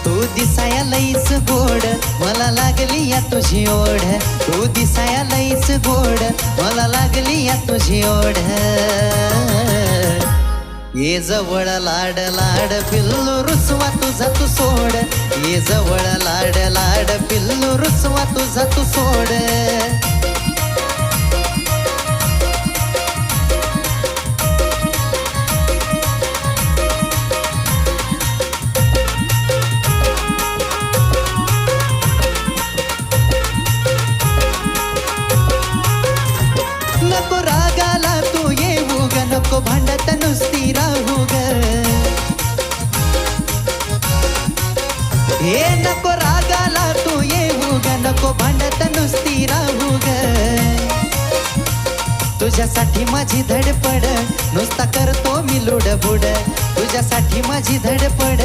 तू दिसाया लईच गोड मला लागली या तुझी ओढ तू दिसाया लईच गोड मला लागली या तुझी ओढ ये जवळ लाड लाड पिल्लू रुसवा तुझा तू सोड ये जवळ लाड लाड पिल्लू रुसवा तुझा तू सोड नको रागाला तू येऊ ग नको भांडत नुसती राहू ग हे नको रागाला तू येऊ ग नको भांडत नुसती राहू ग तुझ्यासाठी माझी धडपड नुसता करतो मी लुडबुड तुझ्यासाठी माझी धडपड